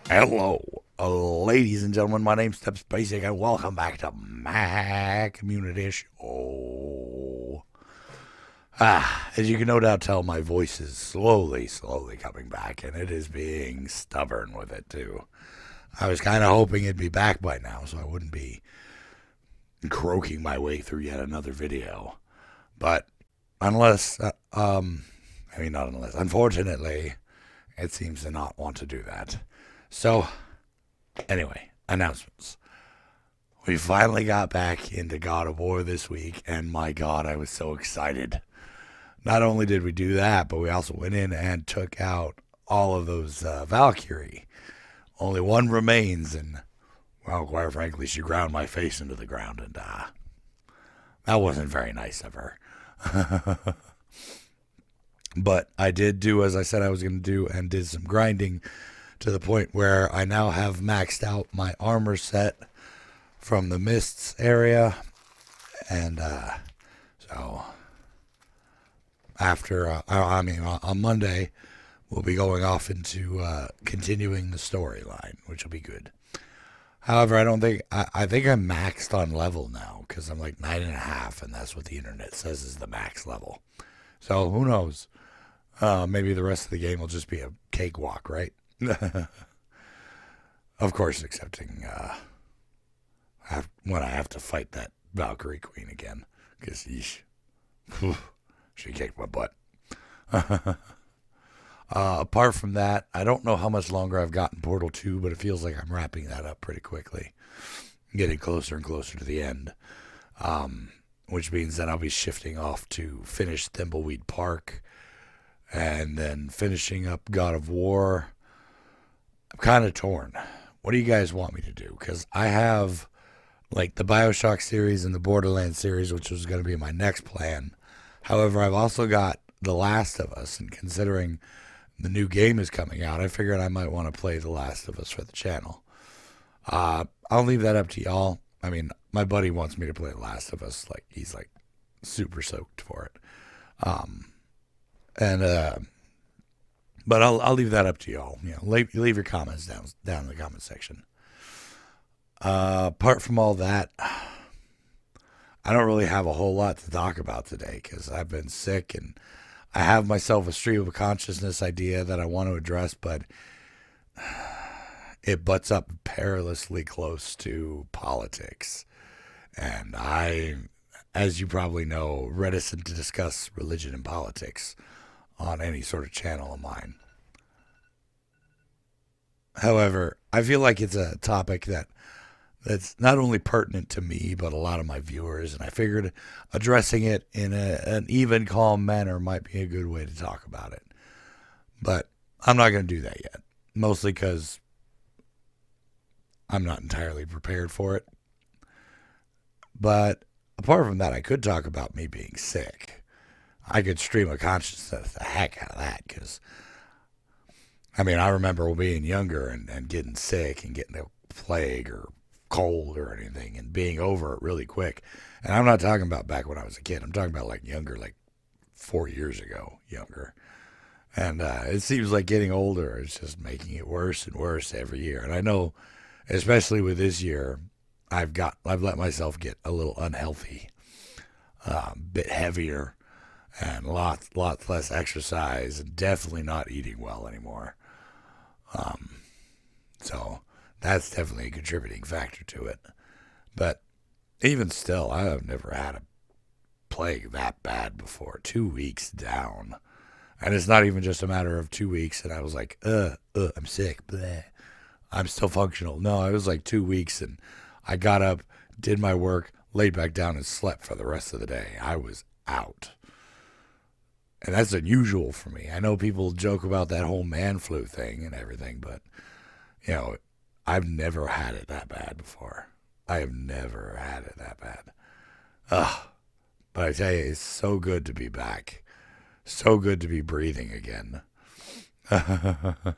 Hello, ladies and gentlemen. My name's StepsBasic, and welcome back to my community show. As you can no doubt tell, my voice is slowly coming back, and it is being stubborn with it, too. I was kind of hoping it'd be back by now, so I wouldn't be croaking my way through yet another video. But unfortunately, it seems to not want to do that. So, anyway, announcements. We finally got back into God of War this week, and my God, I was so excited. Not only did we do that, but we also went in and took out all of those Valkyrie. Only one remains, and, well, quite frankly, she ground my face into the ground, and that wasn't very nice of her. But I did do as I said I was going to do, and did some grinding to the point where I now have maxed out my armor set from the Mists area. And so after, on Monday, we'll be going off into continuing the storyline, which will be good. However, I think I'm maxed on level now, because I'm like 9.5, and that's what the internet says is the max level. So who knows? Maybe the rest of the game will just be a cakewalk, right? Of course, excepting when I have to fight that Valkyrie Queen again, because she kicked my butt. Apart from that, I don't know how much longer I've got in Portal 2, but it feels like I'm wrapping that up pretty quickly, getting closer and closer to the end, which means that I'll be shifting off to finish Thimbleweed Park, and then finishing up God of War. I'm kind of torn. What do you guys want me to do? Because I have, like, the Bioshock series and the Borderlands series, which was going to be my next plan. However, I've also got The Last of Us, and considering the new game is coming out, I figured I might want to play The Last of Us for the channel. I'll leave that up to y'all. I mean, my buddy wants me to play The Last of Us. Like, he's, like, super stoked for it. But I'll leave that up to y'all. You know, leave your comments down in the comment section. Apart from all that, I don't really have a whole lot to talk about today because I've been sick, and I have myself a stream of consciousness idea that I want to address, but it butts up perilously close to politics. And I, as you probably know, reticent to discuss religion and politics on any sort of channel of mine. However, I feel like it's a topic that's not only pertinent to me, but a lot of my viewers, and I figured addressing it in an even, calm manner might be a good way to talk about it. But I'm not going to do that yet, mostly because I'm not entirely prepared for it. But apart from that, I could talk about me being sick. I could stream of consciousness the heck out of that, because, I mean, I remember being younger and getting sick and getting a plague or cold or anything and being over it really quick. And I'm not talking about back when I was a kid. I'm talking about like younger, like 4 years ago, younger. And it seems like getting older is just making it worse and worse every year. And I know, especially with this year, I've let myself get a little unhealthy, bit heavier, and lots less exercise, and definitely not eating well anymore. So that's definitely a contributing factor to it. But even still, I have never had a plague that bad before. 2 weeks down. And it's not even just a matter of 2 weeks and I was like, I'm sick. Bleh. I'm still functional. No, it was like 2 weeks and I got up, did my work, laid back down and slept for the rest of the day. I was out. And that's unusual for me. I know people joke about that whole man flu thing and everything, but, you know, I've never had it that bad before. I have never had it that bad. But I tell you, it's so good to be back. So good to be breathing again. I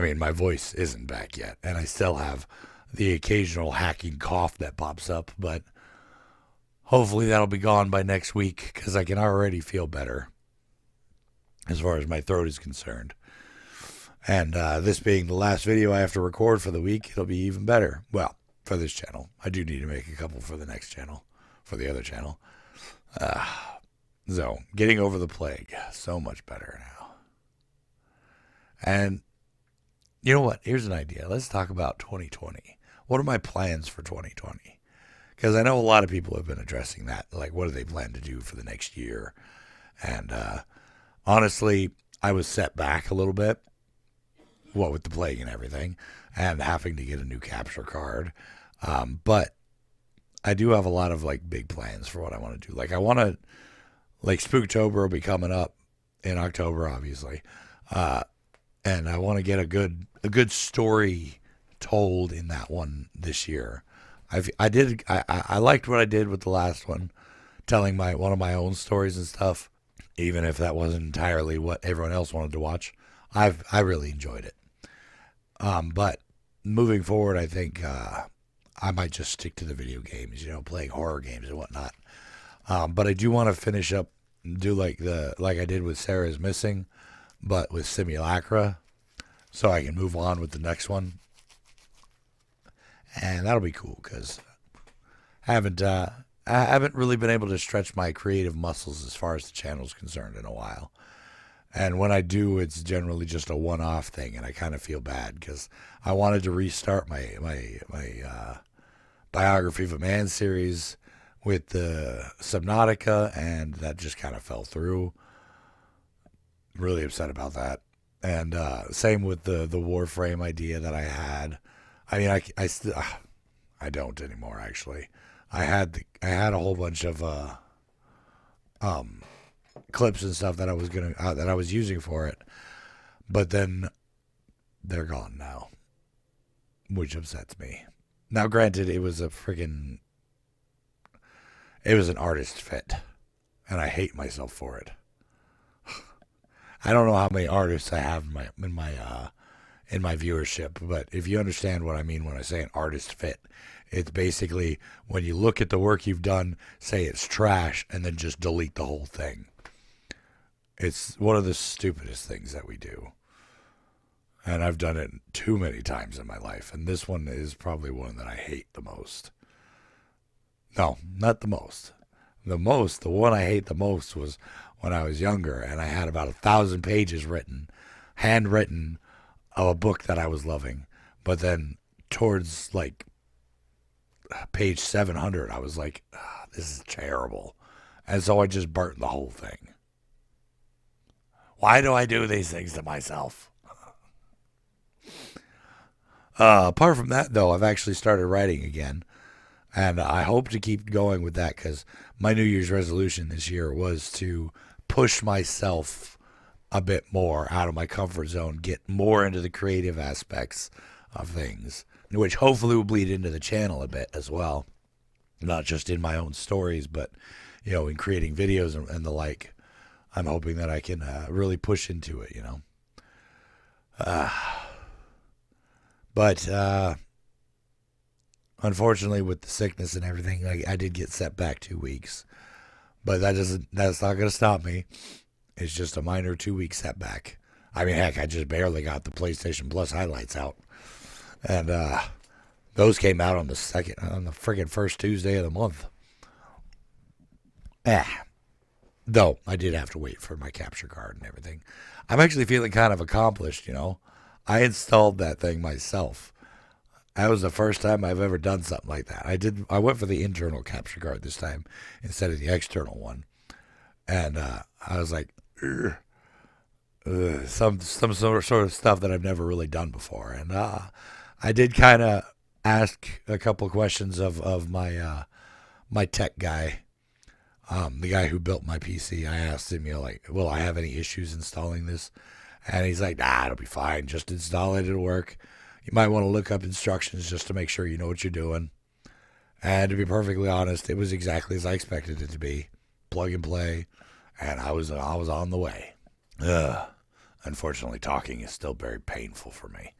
mean, my voice isn't back yet, and I still have the occasional hacking cough that pops up, but hopefully that'll be gone by next week because I can already feel better as far as my throat is concerned. And this being the last video I have to record for the week, it'll be even better. Well, for this channel. I do need to make a couple for the next channel, for the other channel. So, getting over the plague. So much better now. And you know what? Here's an idea. Let's talk about 2020. What are my plans for 2020? Because I know a lot of people have been addressing that. Like, what do they plan to do for the next year? And honestly, I was set back a little bit. What with the plague and everything. And having to get a new capture card. But I do have a lot of, like, big plans for what I want to do. Like, I want to... Like, Spooktober will be coming up in October, obviously. And I want to get a good story told in that one this year. I liked what I did with the last one, telling one of my own stories and stuff, even if that wasn't entirely what everyone else wanted to watch. I really enjoyed it. But moving forward, I think I might just stick to the video games, playing horror games and whatnot. But I do want to finish up and do like I did with Sarah's Missing, but with Simulacra, so I can move on with the next one. And that'll be cool because I haven't really been able to stretch my creative muscles as far as the channel's concerned in a while. And when I do, it's generally just a one-off thing, and I kind of feel bad because I wanted to restart my Biography of a Man series with the Subnautica, and that just kind of fell through. Really upset about that. And same with the Warframe idea that I had. I mean, I don't anymore, actually. I had a whole bunch of clips and stuff that I was using for it, but then they're gone now, which upsets me. Now, granted, it was an artist fit, and I hate myself for it. I don't know how many artists I have in my viewership, but if you understand what I mean when I say an artist fit, it's basically when you look at the work you've done, say it's trash, and then just delete the whole thing. It's one of the stupidest things that we do. And I've done it too many times in my life, and this one is probably one that I hate the most. No, not the most. The one I hate the most was when I was younger, and I had about 1,000 pages handwritten, of a book that I was loving. But then towards, like, page 700, I was like, this is terrible. And so I just burnt the whole thing. Why do I do these things to myself? Apart from that, though, I've actually started writing again. And I hope to keep going with that because my New Year's resolution this year was to push myself a bit more out of my comfort zone, get more into the creative aspects of things, which hopefully will bleed into the channel a bit as well. Not just in my own stories, but, in creating videos and the like. I'm hoping that I can really push into it, But unfortunately, with the sickness and everything, I did get set back 2 weeks. But that's not going to stop me. It's just a minor 2-week setback. I mean, heck, I just barely got the PlayStation Plus highlights out. And those came out on the friggin' first Tuesday of the month. Though, I did have to wait for my capture card and everything. I'm actually feeling kind of accomplished, I installed that thing myself. That was the first time I've ever done something like that. I went for the internal capture card this time instead of the external one. And I was like, some sort of stuff that I've never really done before. And I did kind of ask a couple questions of my my tech guy, the guy who built my PC. I asked him, will I have any issues installing this? And he's like, nah, it'll be fine. Just install it. It'll work. You might want to look up instructions just to make sure you know what you're doing. And to be perfectly honest, it was exactly as I expected it to be. Plug and play. And I was on the way. Unfortunately, talking is still very painful for me.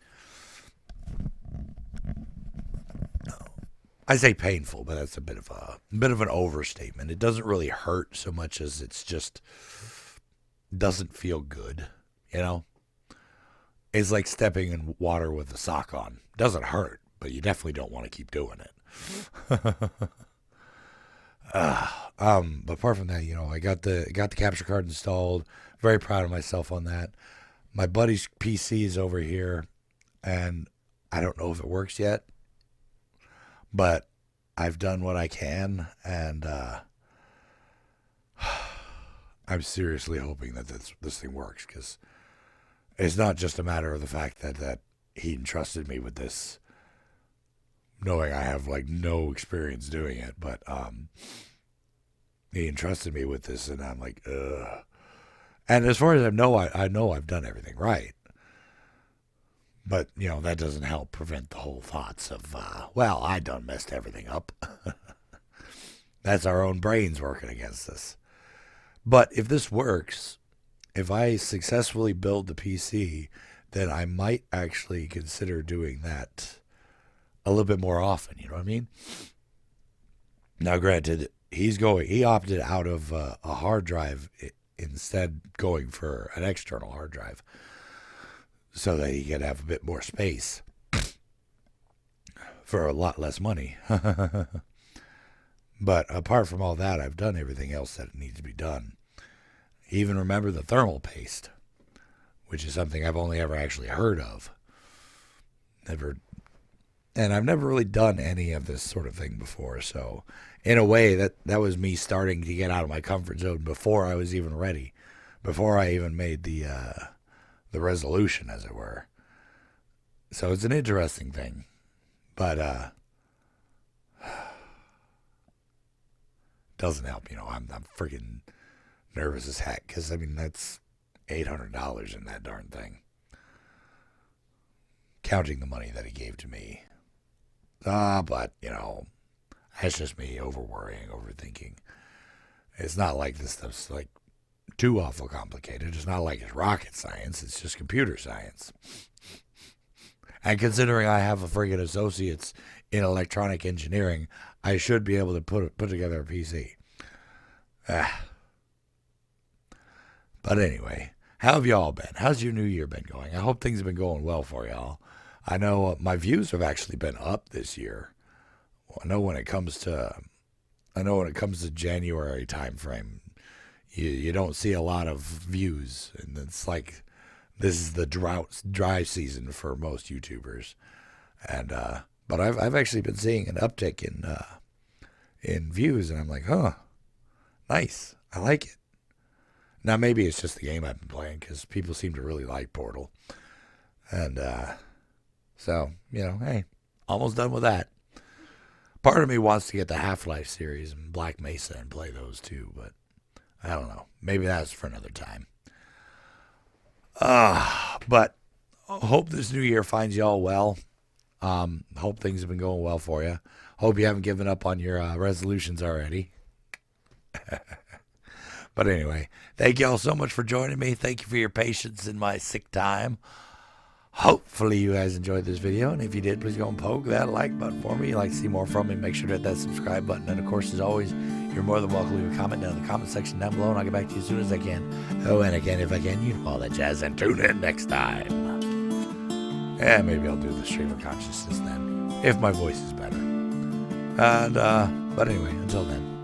I say painful, but that's a bit of an overstatement. It doesn't really hurt so much as it's just doesn't feel good. You know, it's like stepping in water with a sock on. Doesn't hurt, but you definitely don't want to keep doing it. But apart from that, I got the capture card installed. Very proud of myself on that. My buddy's PC is over here, and I don't know if it works yet, but I've done what I can, and I'm seriously hoping that this thing works, because it's not just a matter of the fact that he entrusted me with this, knowing I have like no experience doing it, but he entrusted me with this, and I'm like, ugh. And as far as I know I've done everything right. But, that doesn't help prevent the whole thoughts of, well, I done messed everything up. That's our own brains working against us. But if this works, if I successfully build the PC, then I might actually consider doing that a little bit more often. You know what I mean? Now, granted, he opted out of a hard drive, instead going for an external hard drive, so that he could have a bit more space for a lot less money. But apart from all that, I've done everything else that needs to be done. Even remember the thermal paste, which is something I've only ever actually heard of. And I've never really done any of this sort of thing before. So in a way, that was me starting to get out of my comfort zone before I was even ready, before I even made the resolution, as it were. So it's an interesting thing, but doesn't help. I'm freaking nervous as heck, because that's $800 in that darn thing, counting the money that he gave to me. But that's just me overthinking. It's not like this stuff's like too awful complicated. It's not like it's rocket science. It's just computer science. And considering I have a friggin' associate's in electronic engineering, I should be able to put together a PC. But anyway, how have y'all been? How's your new year been going? I hope things have been going well for y'all. I know my views have actually been up this year. I know when it comes to January time frame, you don't see a lot of views, and it's like this is the dry season for most YouTubers. And but I've actually been seeing an uptick in views, and I'm like, nice. I like it. Now maybe it's just the game I've been playing, because people seem to really like Portal, and so hey, almost done with that. Part of me wants to get the Half-Life series and Black Mesa and play those too, but I don't know. Maybe that's for another time. But hope this new year finds y'all well. Hope things have been going well for you. Hope you haven't given up on your resolutions already. But anyway, thank y'all so much for joining me. Thank you for your patience in my sick time. Hopefully you guys enjoyed this video, and if you did, please go and poke that like button for me. If you'd like to see more from me, make sure to hit that subscribe button. And of course, as always, you're more than welcome to leave a comment down in the comment section down below, and I'll get back to you as soon as I can. Oh, and again, if I can, all that jazz, and tune in next time. And maybe I'll do the stream of consciousness then, if my voice is better. And but anyway, until then.